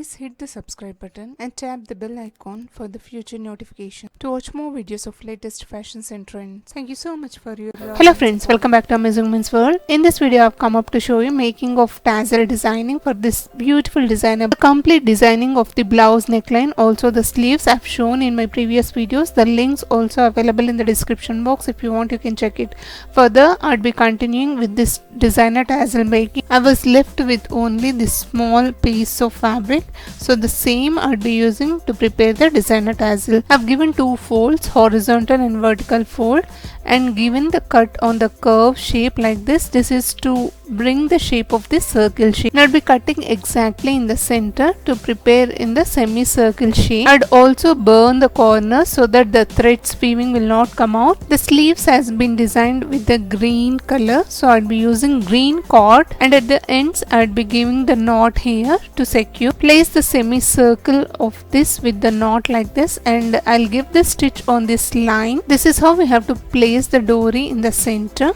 Please hit the subscribe button and tap the bell icon for the future notification to watch more videos of latest fashions and trends. Thank you so much for your Hello friends, welcome back to Amazing Women's World. In this video I've come up to show you making of tassel designing for this beautiful designer. The complete designing of the blouse neckline, also the sleeves I've shown in my previous videos. The links also available in the description box. If you want you can check it. Further I'd be continuing with this designer tassel making. I was left with only this small piece of fabric, so the same I'd be using to prepare the designer tassel. I've given two folds, horizontal and vertical fold, and given the cut on the curve shape like this. This is to bring the shape of this circle shape. Now I'll be cutting exactly in the center to prepare in the semicircle shape. I'd also burn the corners so that the threads weaving will not come out. The sleeves has been designed with the green color, so I'd be using green cord, and at the ends I'd be giving the knot here to secure. Place the semicircle of this with the knot like this, and I'll give the stitch on this line. This is how we have to place the dory in the center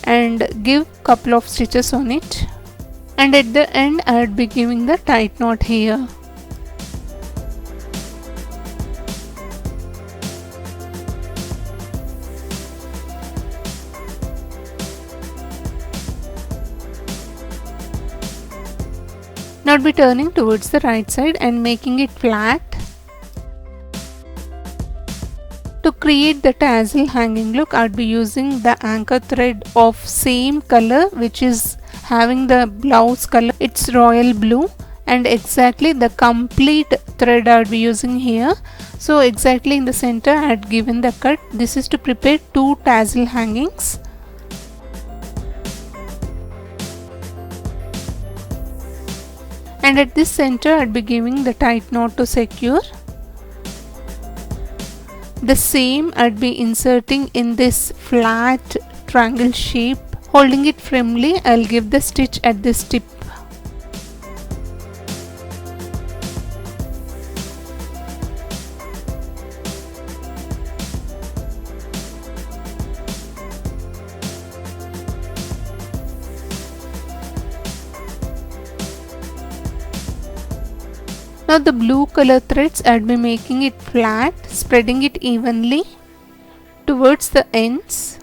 and give couple of stitches on it, and at the end I'd be giving the tight knot here. Now I'd be turning towards the right side and making it flat. To create the tassel hanging look, I'd be using the anchor thread of same color which is having the blouse color. It's royal blue, and exactly the complete thread I'd be using here. So exactly in the center I had given the cut. This is to prepare two tassel hangings. And at this center I'd be giving the tight knot to secure. The same I'd be inserting in this flat triangle shape. Holding it firmly, I'll give the stitch at this tip. Now the blue color threads, I'd be making it flat, spreading it evenly towards the ends.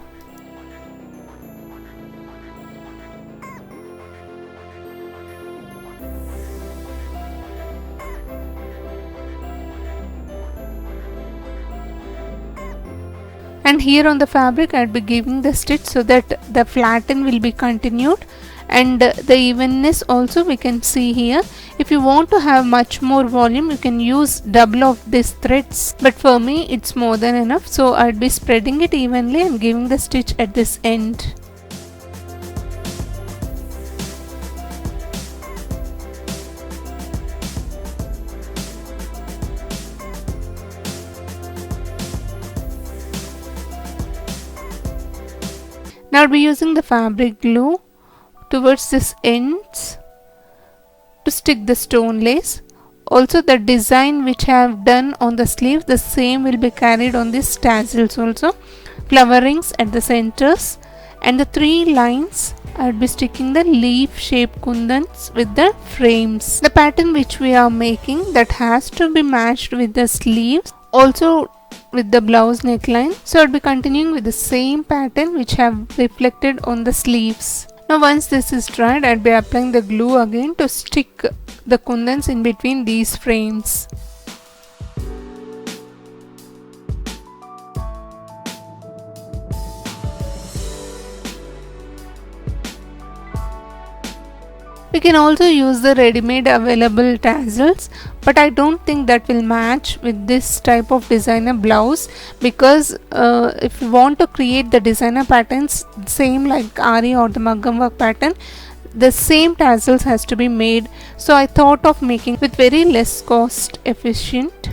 And here on the fabric I'd be giving the stitch so that the flatten will be continued, and the evenness also we can see here. If you want to have much more volume, you can use double of these threads, but for me it's more than enough, so I'd be spreading it evenly and giving the stitch at this end. Now I'll be using the fabric glue towards this ends to stick the stone lace. Also the design which I have done on the sleeve, the same will be carried on these tassels also. Flowerings at the centers, and the three lines I'll be sticking the leaf shaped kundans with the frames. The pattern which we are making, that has to be matched with the sleeves, also with the blouse neckline. So I'll be continuing with the same pattern which have reflected on the sleeves. Now once this is dried, I'll be applying the glue again to stick the kundans in between these frames. We can also use the ready-made available tassels, but I don't think that will match with this type of designer blouse, because if you want to create the designer patterns same like Ari or the Maggam work pattern, the same tassels has to be made. So I thought of making with very less cost efficient.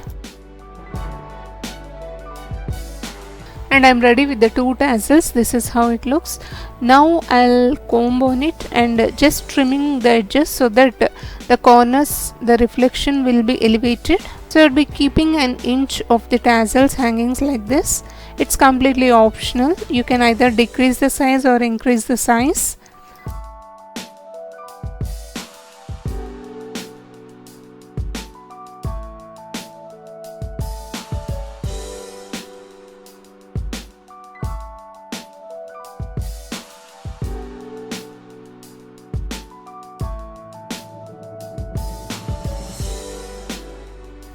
And I'm ready with the two tassels. This is how it looks. Now I'll comb on it and just trimming the edges so that the corners, the reflection will be elevated. So I'll be keeping an inch of the tassels hangings like this. It's completely optional. You can either decrease the size or increase the size.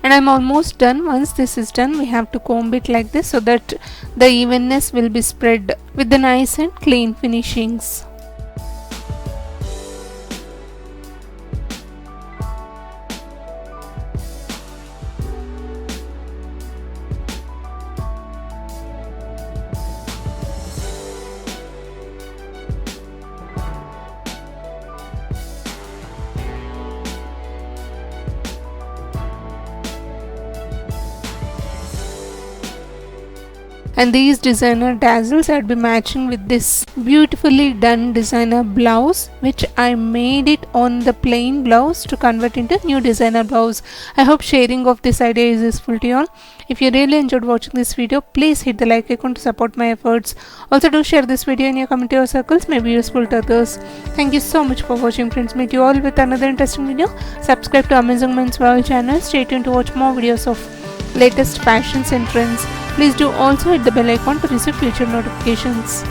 And I'm almost done. Once this is done, we have to comb it like this so that the evenness will be spread with the nice and clean finishings. And these designer tassels I'd be matching with this beautifully done designer blouse, which I made it on the plain blouse to convert into new designer blouse. I hope sharing of this idea is useful to you all. If you really enjoyed watching this video, please hit the like icon to support my efforts. Also do share this video in your community or circles, may be useful to others. Thank you so much for watching friends. Meet you all with another interesting video. Subscribe to Amazing Men's World channel. Stay tuned to watch more videos of latest fashions and trends. Please do also hit the bell icon to receive future notifications.